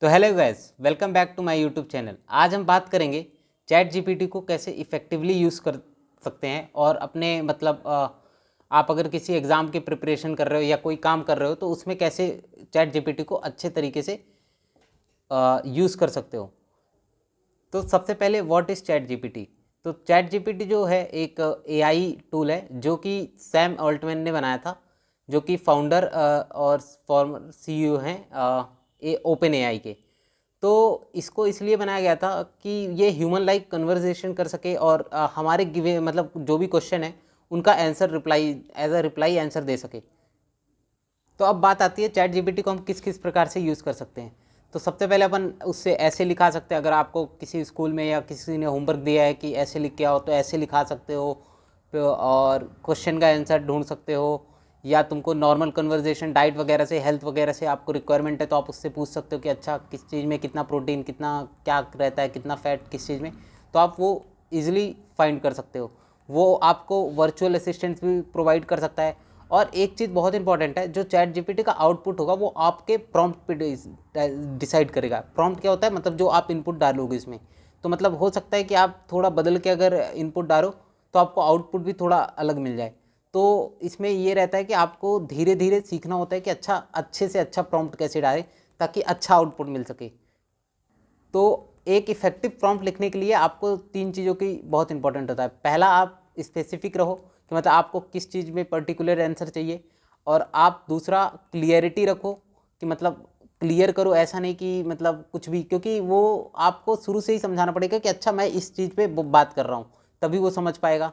तो hello guys, welcome back to my YouTube channel. आज हम बात करेंगे चैट जीपीटी को कैसे इफ़ेक्टिवली यूज़ कर सकते हैं और अपने आप अगर किसी एग्ज़ाम की प्रिपरेशन कर रहे हो या कोई काम कर रहे हो तो उसमें कैसे चैट जीपीटी को अच्छे तरीके से यूज़ कर सकते हो। तो सबसे पहले व्हाट इज़ चैट जीपीटी। तो चैट जीपीटी जो है एक एआई टूल है जो कि सैम ऑल्टमैन ने बनाया था, जो कि फाउंडर और फॉर्मर सीईओ हैं ओपन एआई के। तो इसको इसलिए बनाया गया था कि ये ह्यूमन लाइक कन्वर्सेशन कर सके और हमारे गिवे मतलब जो भी क्वेश्चन है उनका answer reply as a reply answer दे सके। तो अब बात आती है चैट जीपीटी को हम किस किस प्रकार से यूज़ कर सकते हैं। तो सबसे पहले अपन उससे ऐसे लिखा सकते हैं, अगर आपको किसी स्कूल में या किसी ने होमवर्क दिया है कि ऐसे लिख के आओ तो ऐसे लिखा सकते हो और क्वेश्चन का आंसर ढूंढ सकते हो। या तुमको नॉर्मल कन्वर्जेशन डाइट वगैरह से हेल्थ वगैरह से आपको रिक्वायरमेंट है तो आप उससे पूछ सकते हो कि अच्छा किस चीज़ में कितना प्रोटीन कितना क्या रहता है, कितना फैट किस चीज़ में, तो आप वो ईजिली फाइंड कर सकते हो। वो आपको वर्चुअल असिस्टेंट भी प्रोवाइड कर सकता है। और एक चीज़ बहुत इंपॉर्टेंट है, जो चैट जीपीटी का आउटपुट होगा वो आपके प्रॉम्प्ट पे डिसाइड करेगा। प्रॉम्प्ट क्या होता है, मतलब जो आप इनपुट डालोगे इसमें। तो मतलब हो सकता है कि आप थोड़ा बदल के अगर इनपुट डालो तो आपको आउटपुट भी थोड़ा अलग मिल जाए। तो इसमें ये रहता है कि आपको धीरे धीरे सीखना होता है कि अच्छे से अच्छा प्रॉम्प्ट कैसे डालें ताकि अच्छा आउटपुट मिल सके। तो एक इफेक्टिव प्रॉम्प्ट लिखने के लिए आपको 3 चीज़ों की बहुत इंपॉर्टेंट होता है। पहला, आप स्पेसिफिक रहो कि मतलब आपको किस चीज़ में पर्टिकुलर आंसर चाहिए। और आप दूसरा, क्लियरिटी रखो कि मतलब क्लियर करो, ऐसा नहीं कि मतलब कुछ भी, क्योंकि वो आपको शुरू से ही समझाना पड़ेगा कि अच्छा मैं इस चीज़ पे बात कर रहा हूँ, तभी वो समझ पाएगा।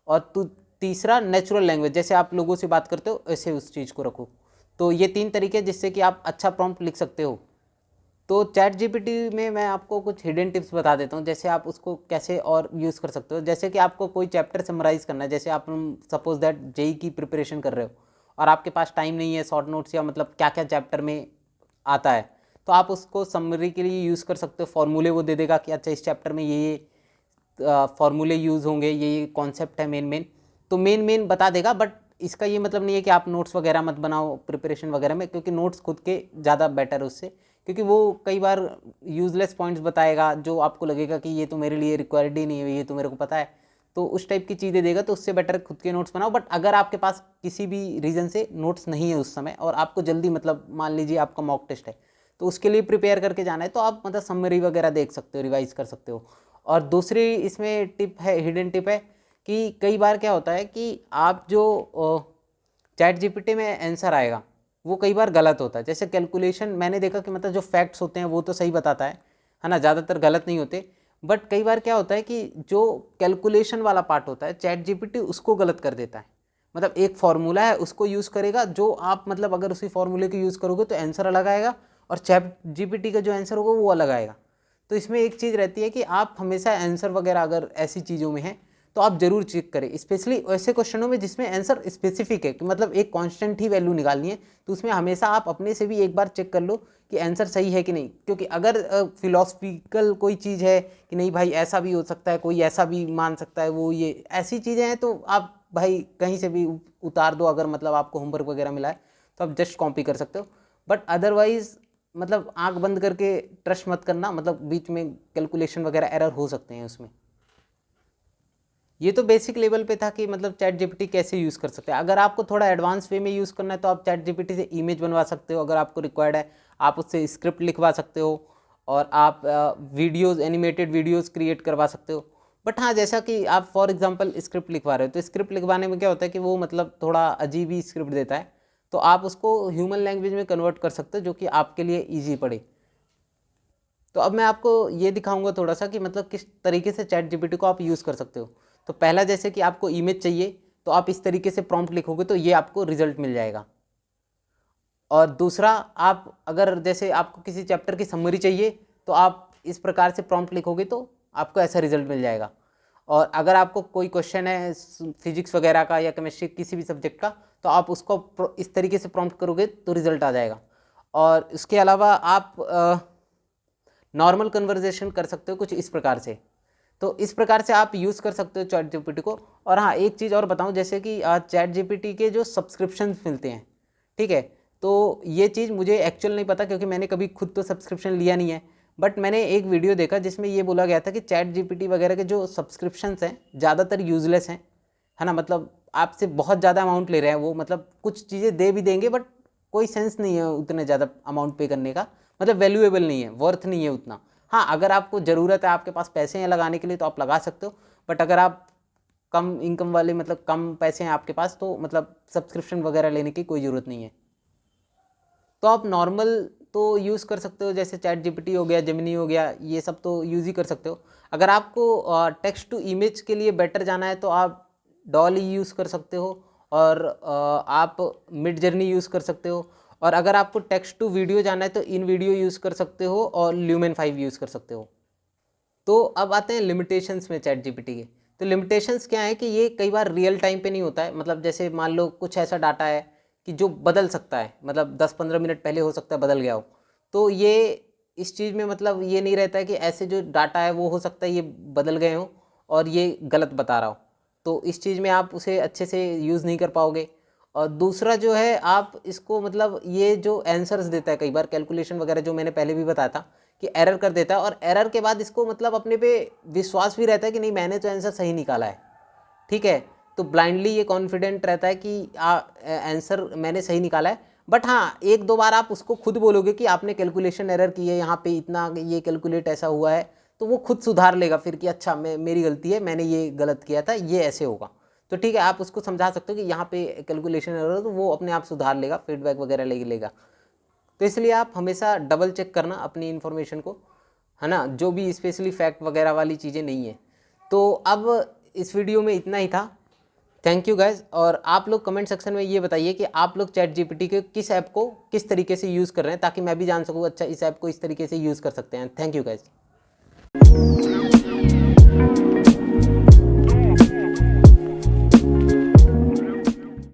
और तीसरा, नेचुरल लैंग्वेज, जैसे आप लोगों से बात करते हो ऐसे उस चीज़ को रखो। तो ये 3 तरीके जिससे कि आप अच्छा प्रॉम्प्ट लिख सकते हो। तो चैट जीपीटी में मैं आपको कुछ हिडन टिप्स बता देता हूँ, जैसे आप उसको कैसे और यूज़ कर सकते हो। जैसे कि आपको कोई चैप्टर समराइज़ करना है, जैसे आप सपोज दैट जेई की प्रिपरेशन कर रहे हो और आपके पास टाइम नहीं है शॉर्ट नोट्स या मतलब क्या क्या चैप्टर में आता है, तो आप उसको समरी के लिए यूज़ कर सकते हो। फॉर्मूले वो दे देगा कि अच्छा इस चैप्टर में ये फॉर्मूले यूज़ होंगे, ये कॉन्सेप्ट है मेन मेन, तो मेन मेन बता देगा। बट इसका ये मतलब नहीं है कि आप नोट्स वगैरह मत बनाओ प्रिपरेशन वगैरह में, क्योंकि नोट्स खुद के ज़्यादा बेटर है उससे, क्योंकि वो कई बार यूज़लेस पॉइंट्स बताएगा जो आपको लगेगा कि ये तो मेरे लिए रिक्वायर्ड ही नहीं है, ये तो मेरे को पता है, तो उस टाइप की चीज़ें देगा। तो उससे बेटर खुद के नोट्स बनाओ। बट अगर आपके पास किसी भी रीज़न से नोट्स नहीं है उस समय और आपको जल्दी मतलब मान लीजिए आपका मॉक टेस्ट है तो उसके लिए प्रिपेयर करके जाना है, तो आप मतलब समरी वगैरह देख सकते हो, रिवाइज कर सकते हो। और दूसरी इसमें टिप है, हिडन टिप है, कि कई बार क्या होता है कि आप जो चैट जीपीटी में आंसर आएगा वो कई बार गलत होता है। जैसे कैलकुलेशन मैंने देखा कि मतलब जो फैक्ट्स होते हैं वो तो सही बताता है ना, ज़्यादातर गलत नहीं होते। बट कई बार क्या होता है कि जो कैलकुलेशन वाला पार्ट होता है चैट जीपीटी उसको गलत कर देता है। मतलब एक फार्मूला है उसको यूज़ करेगा, जो आप मतलब अगर उसी फार्मूले को यूज़ करोगे तो आंसर अलग आएगा और चैट जीपीटी का जो आंसर होगा वो अलग आएगा। तो इसमें एक चीज़ रहती है कि आप हमेशा आंसर वगैरह अगर ऐसी चीज़ों में है तो आप जरूर चेक करें, स्पेशली ऐसे क्वेश्चनों में जिसमें आंसर स्पेसिफिक है कि मतलब एक कांस्टेंट ही वैल्यू निकालनी है, तो उसमें हमेशा आप अपने से भी एक बार चेक कर लो कि आंसर सही है कि नहीं। क्योंकि अगर फिलोसफिकल कोई चीज़ है कि नहीं भाई ऐसा भी हो सकता है, कोई ऐसा भी मान सकता है, वो ये ऐसी चीज़ें हैं, तो आप भाई कहीं से भी उतार दो। अगर मतलब आपको होमवर्क वगैरह मिला है तो आप जस्ट कॉपी कर सकते हो। बट अदरवाइज मतलब आंख बंद करके ट्रस्ट मत करना, मतलब बीच में कैलकुलेशन वगैरह एरर हो सकते हैं उसमें। ये तो बेसिक लेवल पे था कि मतलब चैट जीपीटी कैसे यूज़ कर सकते हैं। अगर आपको थोड़ा एडवांस वे में यूज़ करना है तो आप चैट जीपीटी से इमेज बनवा सकते हो, अगर आपको रिक्वायर्ड है। आप उससे स्क्रिप्ट लिखवा सकते हो और आप वीडियोज़, एनिमेटेड वीडियोज़ क्रिएट करवा सकते हो। बट हाँ, जैसा कि आप फॉर एग्जांपल स्क्रिप्ट लिखवा रहे हो तो स्क्रिप्ट लिखवाने में क्या होता है कि वो मतलब थोड़ा अजीब ही स्क्रिप्ट देता है, तो आप उसको ह्यूमन लैंग्वेज में कन्वर्ट कर सकते हो जो कि आपके लिए ईजी पड़े। तो अब मैं आपको ये दिखाऊंगा थोड़ा सा कि मतलब किस तरीके से चैट जीपीटी को आप यूज़ कर सकते हो। तो पहला, जैसे कि आपको इमेज चाहिए तो आप इस तरीके से प्रॉम्प्ट लिखोगे तो ये आपको रिजल्ट मिल जाएगा। और दूसरा, आप अगर जैसे आपको किसी चैप्टर की समरी चाहिए तो आप इस प्रकार से प्रॉम्प्ट लिखोगे तो आपको ऐसा रिजल्ट मिल जाएगा। और अगर आपको कोई क्वेश्चन है फिजिक्स वगैरह का या केमिस्ट्री किसी भी सब्जेक्ट का, तो आप उसको इस तरीके से प्रॉम्प्ट करोगे तो रिजल्ट आ जाएगा। और इसके अलावा आप नॉर्मल कन्वर्जेशन कर सकते हो कुछ इस प्रकार से। तो इस प्रकार से आप यूज़ कर सकते हो चैट जीपीटी को। और हाँ, एक चीज़ और बताऊँ, जैसे कि चैट जीपीटी के जो सब्सक्रिप्शन मिलते हैं, ठीक है, तो ये चीज़ मुझे एक्चुअल नहीं पता क्योंकि मैंने कभी खुद तो सब्सक्रिप्शन लिया नहीं है, बट मैंने एक वीडियो देखा जिसमें ये बोला गया था कि चैट जीपीटी वगैरह के जो सब्सक्रिप्शंस हैं ज़्यादातर यूजलेस हैं, है ना। मतलब आपसे बहुत ज़्यादा अमाउंट ले रहे हैं वो, मतलब कुछ चीज़ें दे भी देंगे बट कोई सेंस नहीं है उतने ज़्यादा अमाउंट पे करने का, मतलब वैल्यूएबल नहीं है, वर्थ नहीं है उतना। हाँ, अगर आपको ज़रूरत है, आपके पास पैसे हैं लगाने के लिए तो आप लगा सकते हो, बट अगर आप कम इनकम वाले, मतलब कम पैसे हैं आपके पास, तो मतलब सब्सक्रिप्शन वगैरह लेने की कोई ज़रूरत नहीं है। तो आप नॉर्मल तो यूज़ कर सकते हो, जैसे चैट जीपीटी हो गया, जेमिनी हो गया, ये सब तो यूज़ ही कर सकते हो। अगर आपको टेक्स्ट टू इमेज के लिए बेटर जाना है तो आप डॉल ही यूज़ कर सकते हो, और आप मिड जर्नी यूज़ कर सकते हो। और अगर आपको टेक्स्ट टू वीडियो जाना है तो इन वीडियो यूज़ कर सकते हो और ल्यूमेन 5 यूज़ कर सकते हो। तो अब आते हैं लिमिटेशंस में चैट जीपीटी के। तो लिमिटेशंस क्या है कि ये कई बार रियल टाइम पे नहीं होता है, मतलब जैसे मान लो कुछ ऐसा डाटा है कि जो बदल सकता है, मतलब 10-15 मिनट पहले हो सकता है बदल गया हो, तो ये इस चीज़ में मतलब ये नहीं रहता है कि ऐसे जो डाटा है वो हो सकता है ये बदल गए हो और ये गलत बता रहा हो, तो इस चीज़ में आप उसे अच्छे से यूज़ नहीं कर पाओगे। और दूसरा जो है, आप इसको मतलब ये जो आंसर्स देता है कई बार कैलकुलेशन वगैरह, जो मैंने पहले भी बताया था कि एरर कर देता है, और एरर के बाद इसको मतलब अपने पे विश्वास भी रहता है कि नहीं मैंने तो आंसर सही निकाला है, ठीक है। तो ब्लाइंडली ये कॉन्फिडेंट रहता है कि आंसर मैंने सही निकाला है। बट हाँ, एक दो बार आप उसको खुद बोलोगे कि आपने कैलकुलेशन एरर की है, यहाँ पे इतना ये कैलकुलेट ऐसा हुआ है, तो वो खुद सुधार लेगा फिर कि अच्छा मेरी गलती है, मैंने ये गलत किया था, ये ऐसे होगा। तो ठीक है, आप उसको समझा सकते हो कि यहाँ पे कैलकुलेशन एरर है, तो वो अपने आप सुधार लेगा, फीडबैक वगैरह ले लेगा। तो इसलिए आप हमेशा डबल चेक करना अपनी इन्फॉर्मेशन को, है ना, जो भी स्पेशली फैक्ट वगैरह वाली चीज़ें नहीं है। तो अब इस वीडियो में इतना ही था। Thank you guys. और आप लोग कमेंट सेक्शन में ये बताइए कि आप लोग चैट जीपीटी के किस ऐप को किस तरीके से यूज़ कर रहे हैं, ताकि मैं भी जान सकूँ अच्छा इस ऐप को इस तरीके से यूज़ कर सकते हैं। Thank you guys.